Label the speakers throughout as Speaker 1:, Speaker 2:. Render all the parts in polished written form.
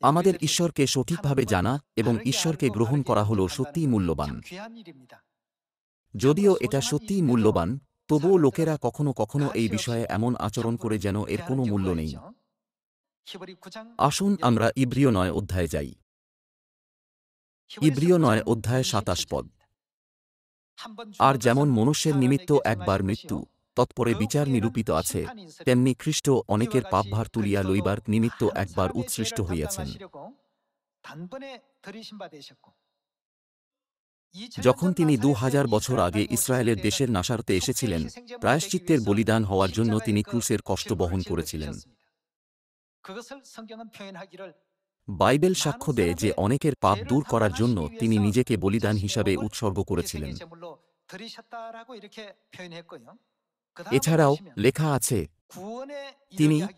Speaker 1: আমাদের ঈশ্বরকে সঠিকভাবে জানা এবং ঈশ্বরকে গ্রহণ করা হল সত্যিই মূল্যবান। যদিও এটা সত্যিই মূল্যবান, তবুও লোকেরা কখনো কখনো এই বিষয়ে এমন আচরণ করে যেন এর কোনো মূল্য নেই। আসুন আমরা ইব্রিয় ৯ অধ্যায়ে যাই। ইব্রিয় ৯ অধ্যায় ২৭ পদ। আর যেমন মনুষ্যের নিমিত্ত একবার মৃত্যু, তৎপরে বিচার নিরূপিত আছে, তেমনি খ্রীষ্ট অনেকের পাপভার তুলিয়া লইবার নিমিত্ত একবার উৎসৃষ্ট হইয়াছেন। যখন তিনি ২০০০ বছর আগে ইসরায়েলের দেশের নাসারতে এসেছিলেন, প্রায়শ্চিত্তের বলিদান হওয়ার জন্য তিনি ক্রুশের কষ্ট বহন করেছিলেন। বাইবেল সাক্ষ্য দেয় যে অনেকের পাপ দূর করার জন্য তিনি নিজেকে বলিদান হিসাবে উৎসর্গ করেছিলেন। এছাড়াও লেখা আছে,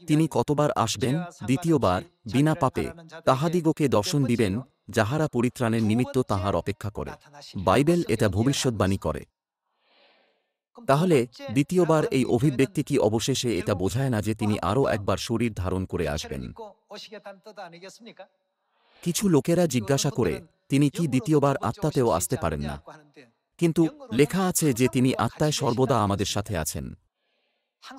Speaker 1: তিনি কতবার আসবেন, দ্বিতীয়বার, বিনা পাপে তাহাদিগকে দর্শন দিবেন, যাহারা পরিত্রাণের নিমিত্ত তাঁহার অপেক্ষা করে। বাইবেল এটা ভবিষ্যদ্বাণী করে। তাহলে দ্বিতীয়বার এই অভিব্যক্তি কি অবশেষে এটা বোঝায় না যে তিনি আরও একবার শরীর ধারণ করে আসবেন? কিছু লোকেরা জিজ্ঞাসা করে, তিনি কি দ্বিতীয়বার আত্মাতেও আসতে পারেন না? কিন্তু লেখা আছে যে তিনি আত্মায় সর্বদা আমাদের সাথে আছেন।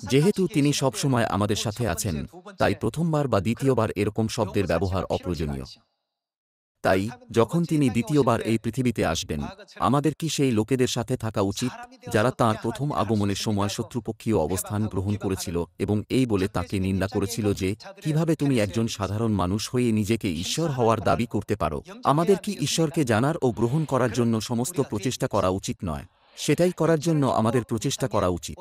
Speaker 1: যেহেতু তিনি সবসময় আমাদের সাথে আছেন, তাই প্রথমবার বা দ্বিতীয়বার এরকম শব্দের ব্যবহার অপ্রয়োজনীয়। তাই যখন তিনি দ্বিতীয়বার এই পৃথিবীতে আসবেন, আমাদের কি সেই লোকেদের সাথে থাকা উচিত যারা তাঁর প্রথম আগমনের সময় শত্রুপক্ষীয় অবস্থান গ্রহণ করেছিল এবং এই বলে তাঁকে নিন্দা করেছিল যে, কিভাবে তুমি একজন সাধারণ মানুষ হয়ে নিজেকে ঈশ্বর হওয়ার দাবি করতে পারো? আমাদের কি ঈশ্বরকে জানার ও গ্রহণ করার জন্য সমস্ত প্রচেষ্টা করা উচিত নয়? সেটাই করার জন্য আমাদের প্রচেষ্টা করা উচিত।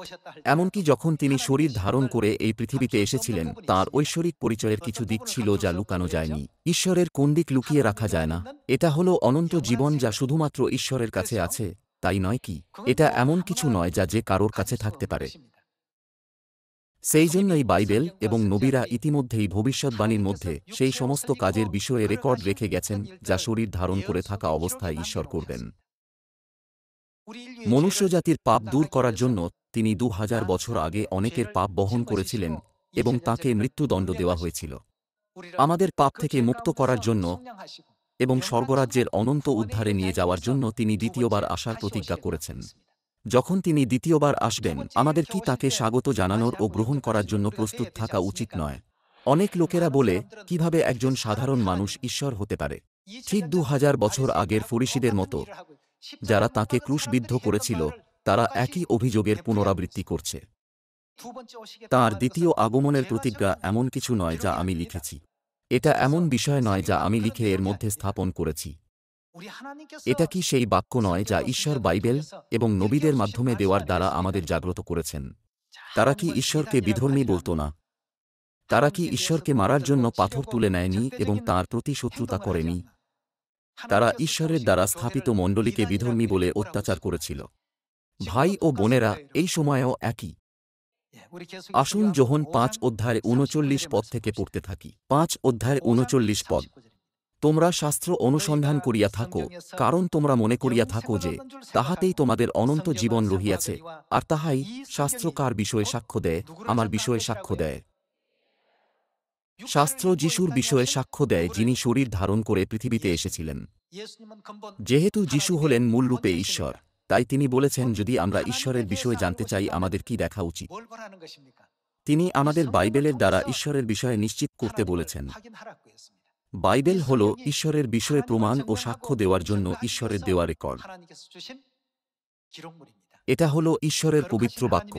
Speaker 1: এমনকি যখন তিনি শরীর ধারণ করে এই পৃথিবীতে এসেছিলেন, তাঁর ঐশ্বরিক পরিচয়ের কিছু দিক ছিল যা লুকানো যায়নি। ঈশ্বরের কোন দিক লুকিয়ে রাখা যায় না? এটা হলো অনন্ত জীবন যা শুধুমাত্র ঈশ্বরের কাছে আছে, তাই নয় কি? এটা এমন কিছু নয় যা যে কারোর কাছে থাকতে পারে। সেই জন্যই বাইবেল এবং নবীরা ইতিমধ্যেই ভবিষ্যদ্বাণীর মধ্যে সেই সমস্ত কাজের বিষয়ে রেকর্ড রেখে গেছেন যা শরীর ধারণ করে থাকা অবস্থায় ঈশ্বর করবেন। মনুষ্যজাতির পাপ দূর করার জন্য তিনি ২০০০ বছর আগে অনেকের পাপ বহন করেছিলেন এবং তাঁকে মৃত্যুদণ্ড দেওয়া হয়েছিল। আমাদের পাপ থেকে মুক্ত করার জন্য এবং স্বর্গরাজ্যের অনন্ত উদ্ধারে নিয়ে যাওয়ার জন্য তিনি দ্বিতীয়বার আসার প্রতিজ্ঞা করেছেন। যখন তিনি দ্বিতীয়বার আসবেন, আমাদের কি তাঁকে স্বাগত জানানোর ও গ্রহণ করার জন্য প্রস্তুত থাকা উচিত নয়? অনেক লোকেরা বলে, কিভাবে একজন সাধারণ মানুষ ঈশ্বর হতে পারে? ঠিক ২০০০ বছর আগের ফরিসীদের মতো, যারা তাঁকে ক্রুশবিদ্ধ করেছিল, তারা একই অভিযোগের পুনরাবৃত্তি করছে। তাঁর দ্বিতীয় আগমনের প্রতিজ্ঞা এমন কিছু নয় যা আমি লিখেছি। এটা এমন বিষয় নয় যা আমি লিখে এর মধ্যে স্থাপন করেছি। এটা কি সেই বাক্য নয় যা ঈশ্বর বাইবেল এবং নবীদের মাধ্যমে দেওয়ার দ্বারা আমাদের জাগ্রত করেছেন? তারা কি ঈশ্বরকে বিধর্মী বলতো না? তারা কি ঈশ্বরকে মারার জন্য পাথর তুলে নেয়নি এবং তাঁর প্রতি শত্রুতা করেনি? তারা ঈশ্বরের দ্বারা স্থাপিত মণ্ডলীকে বিধর্মী বলে অত্যাচার করেছিল। ভাই ও বোনেরা, এই সময়েও একই। আসুন যোহন ৫ অধ্যায় ৩৯ পদ থেকে পড়তে থাকি। ৫ অধ্যায় ৩৯ পদ। তোমরা শাস্ত্র অনুসন্ধান করিয়া থাকো, কারণ তোমরা মনে করিয়া থাকো যে তাহাতেই তোমাদের অনন্ত জীবন রহিয়াছে, আর তাহাই শাস্ত্র কার বিষয়ে সাক্ষ্য দেয়? আমার বিষয়ে সাক্ষ্য দেয়। শাস্ত্র যিশুর বিষয়ে সাক্ষ্য দেয়, যিনি শরীর ধারণ করে পৃথিবীতে এসেছিলেন। যেহেতু যিশু হলেন মূলরূপে ঈশ্বর, তাই তিনি বলেছেন, যদি আমরা ঈশ্বরের বিষয়ে জানতে চাই আমাদের কি দেখা উচিত? তিনি আমাদের বাইবেলের দ্বারা ঈশ্বরের বিষয়ে নিশ্চিত করতে বলেছেন। বাইবেল হল ঈশ্বরের বিষয়ে প্রমাণ ও সাক্ষ্য দেওয়ার জন্য ঈশ্বরের দেওয়া রেকর্ড। এটা হল ঈশ্বরের পবিত্র বাক্য।